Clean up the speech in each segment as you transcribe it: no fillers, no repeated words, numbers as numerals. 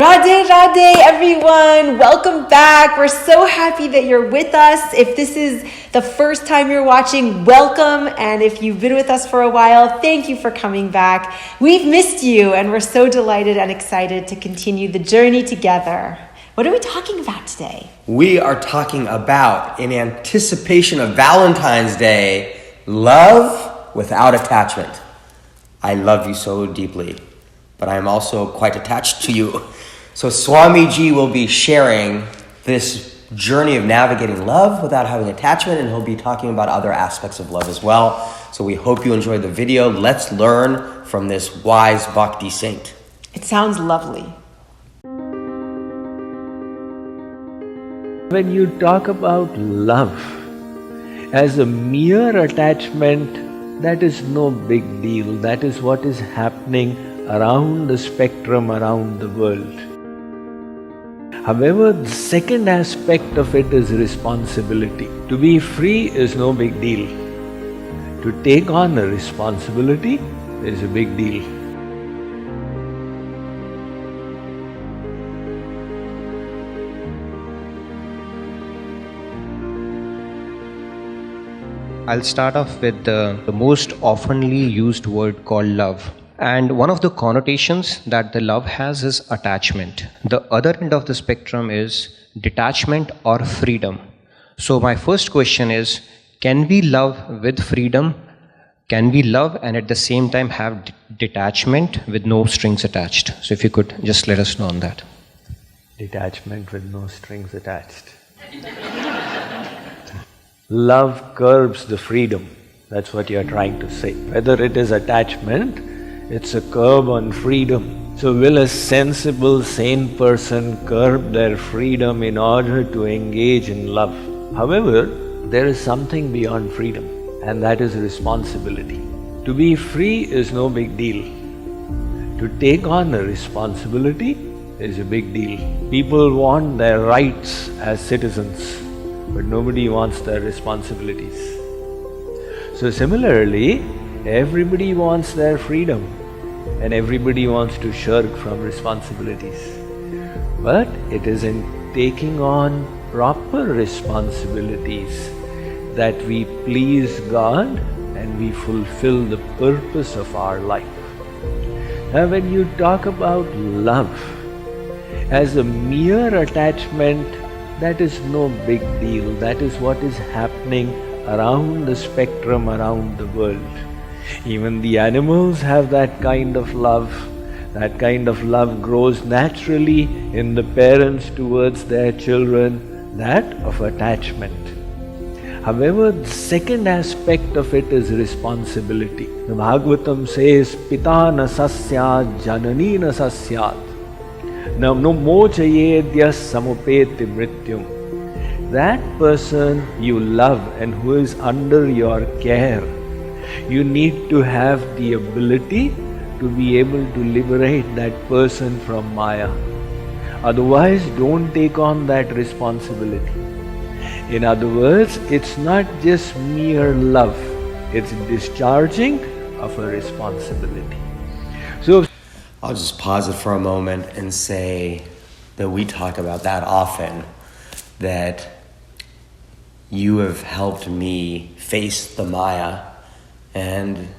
Radhe Radhe everyone! Welcome back. We're so happy that you're with us. If this is the first time you're watching, welcome. And if you've been with us for a while, thank you for coming back. We've missed you and we're so delighted and excited to continue the journey together. What are we talking about today? We are talking about, in anticipation of Valentine's Day, love without attachment. I love you so deeply, but I am also quite attached to you. So Swami Ji will be sharing this journey of navigating love without having attachment, and he'll be talking about other aspects of love as well. So we hope you enjoyed the video. Let's learn from this wise bhakti saint. It sounds lovely. When you talk about love as a mere attachment, that is no big deal. That is what is happening around the spectrum, around the world. However, the second aspect of it is responsibility. To be free is no big deal. To take on a responsibility is a big deal. I'll start off with the most oftenly used word called love. And one of the connotations that the love has is attachment. The other end of the spectrum is detachment or freedom. So my first question is, can we love with freedom? Can we love and at the same time have detachment with no strings attached? So if you could just let us know on that. Detachment with no strings attached. Love curbs the freedom. That's what you're trying to say. Whether it is attachment, it's a curb on freedom. So will a sensible, sane person curb their freedom in order to engage in love? However, there is something beyond freedom, and that is responsibility. To be free is no big deal. To take on a responsibility is a big deal. People want their rights as citizens, but nobody wants their responsibilities. So similarly, everybody wants their freedom and everybody wants to shirk from responsibilities. But it is in taking on proper responsibilities that we please God and we fulfill the purpose of our life. Now when you talk about love as a mere attachment, that is no big deal. That is what is happening around the spectrum, around the world. Even the animals have that kind of love. That kind of love grows naturally in the parents towards their children, that of attachment. However, the second aspect of it is responsibility. The Bhagavatam says, Pita na sasyat, janani na sasyat. No mochayedya samupeti mrityum. That person you love and who is under your care, you need to have the ability to be able to liberate that person from Maya. Otherwise, don't take on that responsibility. In other words, it's not just mere love, it's discharging of a responsibility. So, I'll just pause it for a moment and say that we talk about that often, that you have helped me face the Maya and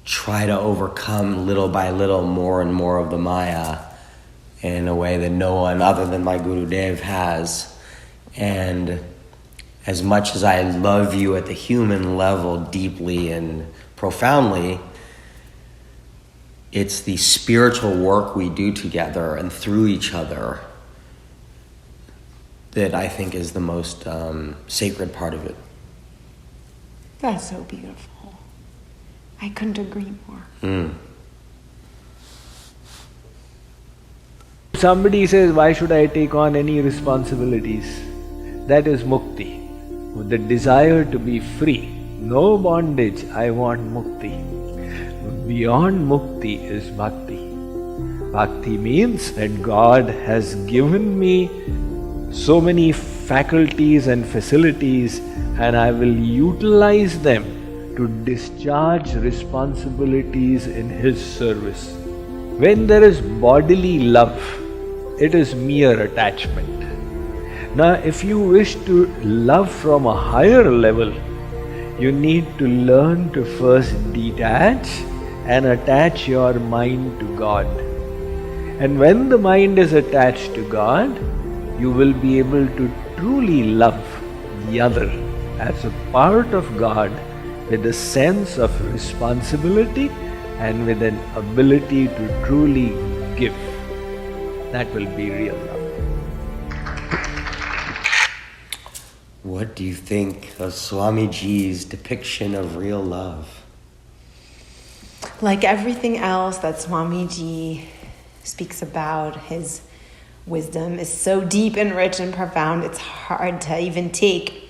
try to overcome little by little more and more of the Maya in a way that no one other than my Guru Dev has. And as much as I love you at the human level deeply and profoundly, it's the spiritual work we do together and through each other that I think is the most sacred part of it. That's so beautiful. I couldn't agree more. Somebody says, why should I take on any responsibilities? That is mukti. With the desire to be free. No bondage, I want mukti. Beyond mukti is bhakti. Bhakti means that God has given me so many faculties and facilities, and I will utilize them to discharge responsibilities in His service. When there is bodily love, it is mere attachment. Now, if you wish to love from a higher level, you need to learn to first detach and attach your mind to God. And when the mind is attached to God, you will be able to truly love the other as a part of God, with a sense of responsibility and with an ability to truly give. That will be real love. What do you think of Swamiji's depiction of real love? Like everything else that Swamiji speaks about, his wisdom is so deep and rich and profound, it's hard to even take.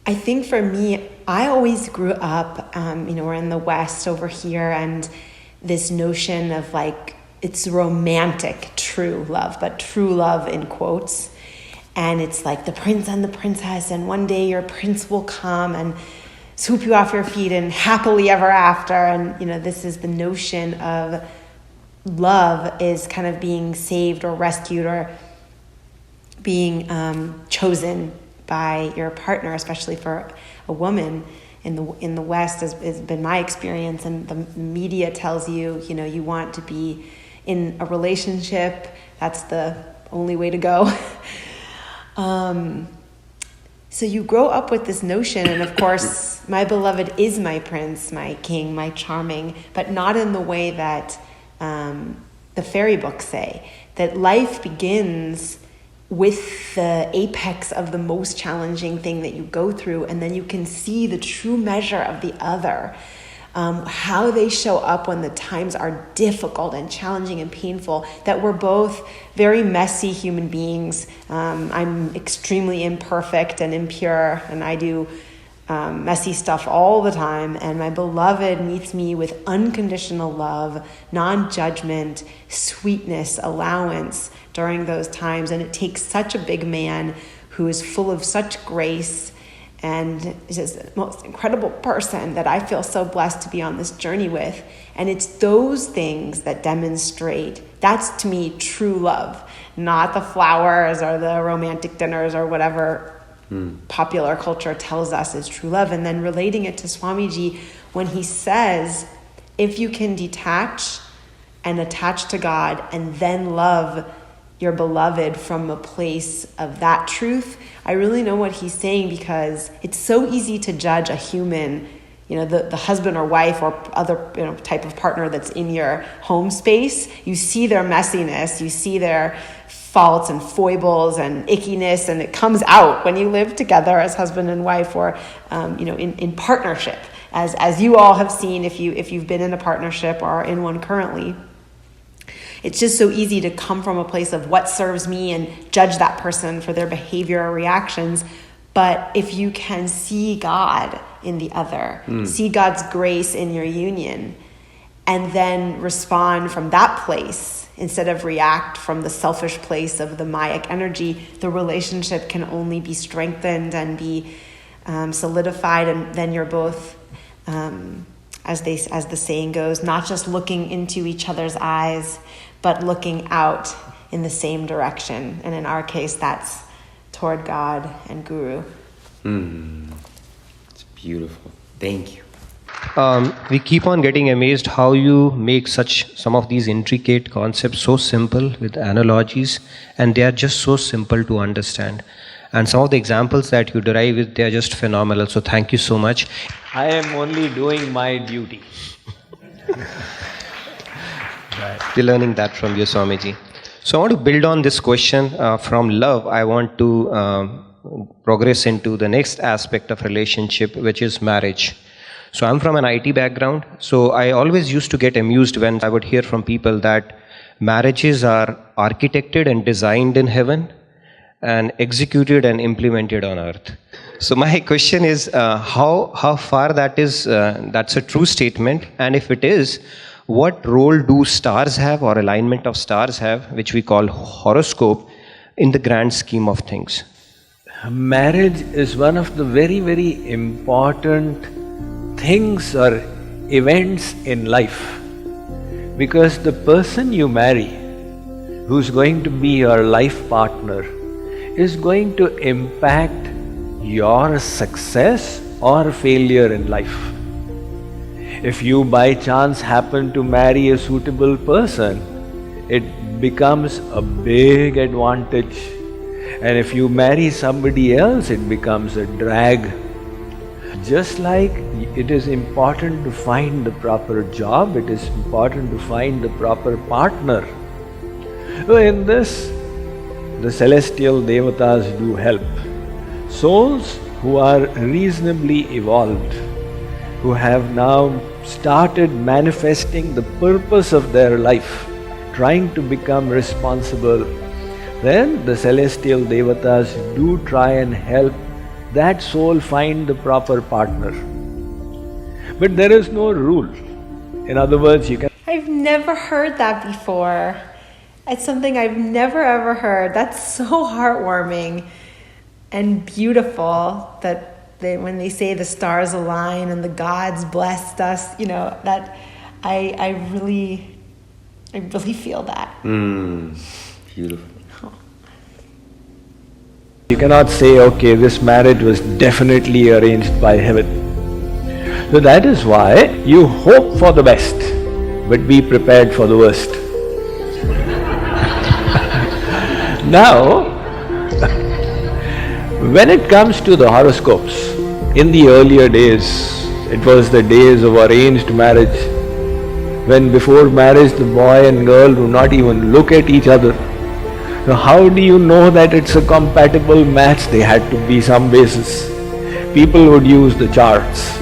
I think for me, I always grew up, we're in the West over here, and this notion of like, it's romantic, true love, but true love in quotes. And it's like the prince and the princess, and one day your prince will come and swoop you off your feet and happily ever after. And, this is the notion of love is kind of being saved or rescued or being chosen by your partner, especially for a woman in the West has been my experience. And the media tells you, you want to be in a relationship. That's the only way to go. So you grow up with this notion, and of course, my beloved is my prince, my king, my charming, but not in the way that the fairy books say, that life begins with the apex of the most challenging thing that you go through, and then you can see the true measure of the other. How they show up when the times are difficult and challenging and painful, that we're both very messy human beings. I'm extremely imperfect and impure, and I do messy stuff all the time, and my beloved meets me with unconditional love, non-judgment, sweetness, allowance during those times. And it takes such a big man who is full of such grace and is just the most incredible person that I feel so blessed to be on this journey with. And it's those things that demonstrate, that's to me true love, not the flowers or the romantic dinners or whatever popular culture tells us is true love. And then relating it to Swamiji when he says, if you can detach and attach to God and then love your beloved from a place of that truth, I really know what he's saying, because it's so easy to judge a human, the husband or wife or other type of partner that's in your home space. You see their messiness, you see their faults and foibles and ickiness, and it comes out when you live together as husband and wife, or in partnership, as you all have seen if you've been in a partnership or are in one currently. It's just so easy to come from a place of what serves me and judge that person for their behavior or reactions. But if you can see God in the other, see God's grace in your union, and then respond from that place instead of react from the selfish place of the Mayic energy, the relationship can only be strengthened and be solidified. And then you're both, as the saying goes, not just looking into each other's eyes, but looking out in the same direction. And in our case, that's toward God and Guru. It's beautiful. Thank you. We keep on getting amazed how you make some of these intricate concepts so simple with analogies, and they are just so simple to understand. And some of the examples that you derive with, they are just phenomenal. So thank you so much. I am only doing my duty. Right. We're learning that from you, Swamiji. So I want to build on this question from love. I want to progress into the next aspect of relationship, which is marriage. So I'm from an IT background, so I always used to get amused when I would hear from people that marriages are architected and designed in heaven and executed and implemented on earth. So my question is, how far that's a true statement, and if it is, what role do stars have, or alignment of stars have, which we call horoscope, in the grand scheme of things? Marriage is one of the very, very important things or events in life, because the person you marry who's going to be your life partner, is going to impact your success or failure in life. If you by chance happen to marry a suitable person, it becomes a big advantage. And if you marry somebody else, it becomes a drag. Just like it is important to find the proper job, it is important to find the proper partner. So in this, the celestial devatas do help. Souls who are reasonably evolved, who have now started manifesting the purpose of their life, trying to become responsible, then the celestial devatas do try and help that soul find the proper partner. But there is no rule. In other words, you can... I've never heard that before. It's something I've never ever heard. That's so heartwarming and beautiful that when they say the stars align and the gods blessed us, that I really feel that. Beautiful. You cannot say, okay, this marriage was definitely arranged by heaven. So that is why you hope for the best, but be prepared for the worst. Now, when it comes to the horoscopes, in the earlier days, it was the days of arranged marriage, when before marriage the boy and girl do not even look at each other. Now how do you know that it's a compatible match? There had to be some basis. People would use the charts.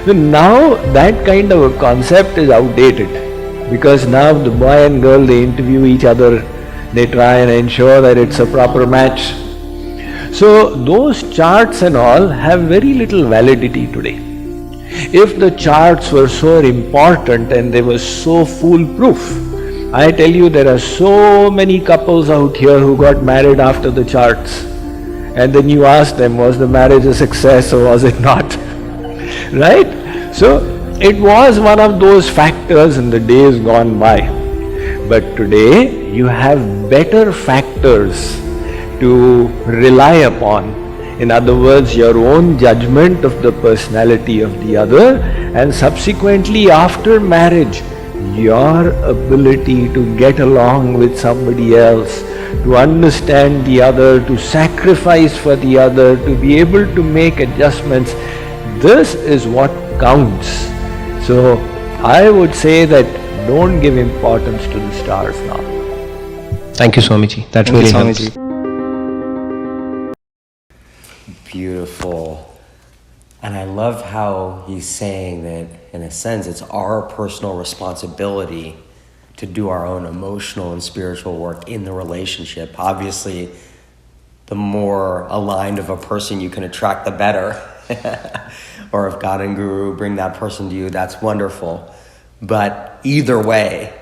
So now that kind of a concept is outdated, because now the boy and girl, they interview each other, they try and ensure that it's a proper match. So those charts and all have very little validity today. If the charts were so important and they were so foolproof, I tell you, there are so many couples out here who got married after the charts. And then you ask them, was the marriage a success or was it not? Right? So it was one of those factors in the days gone by. But today you have better factors to rely upon. In other words, your own judgment of the personality of the other, and subsequently after marriage, your ability to get along with somebody else, to understand the other, to sacrifice for the other, to be able to make adjustments. This is what counts. So I would say that don't give importance to the stars now. Thank you, Swamiji. That really helps. Beautiful. And I love how he's saying that, in a sense, it's our personal responsibility to do our own emotional and spiritual work in the relationship. Obviously, the more aligned of a person you can attract, the better. Or if God and Guru bring that person to you, that's wonderful. But either way,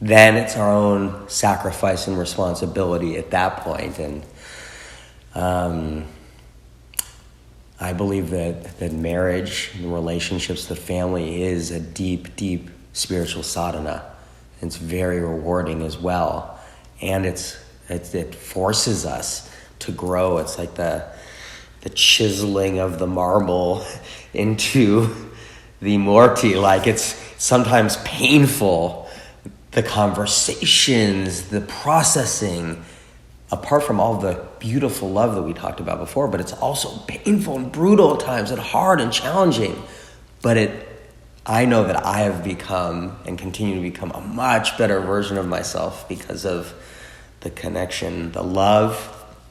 then it's our own sacrifice and responsibility at that point. And I believe that marriage and relationships, the family, is a deep, deep spiritual sadhana. It's very rewarding as well. And it forces us to grow. It's like the chiseling of the marble into the murti. Like, it's sometimes painful, the conversations, the processing, apart from all the beautiful love that we talked about before, but it's also painful and brutal at times and hard and challenging. But I know that I have become and continue to become a much better version of myself because of the connection, the love,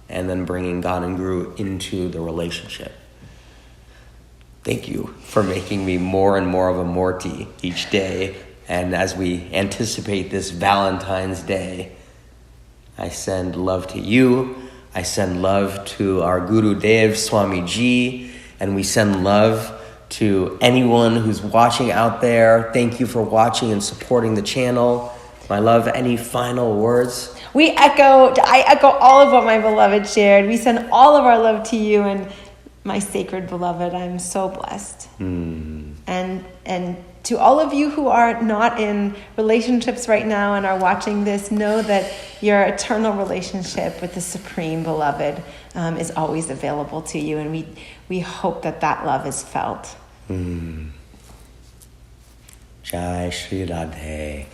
and then bringing God and Guru into the relationship. Thank you for making me more and more of a Murti each day. And as we anticipate this Valentine's Day, I send love to you. I send love to our Guru Dev, Swami Ji, and we send love to anyone who's watching out there. Thank you for watching and supporting the channel. My love, any final words? I echo all of what my beloved shared. We send all of our love to you and my sacred beloved. I'm so blessed. And to all of you who are not in relationships right now and are watching this, know that your eternal relationship with the Supreme Beloved is always available to you, and we hope that that love is felt. Jai Shri Radhe.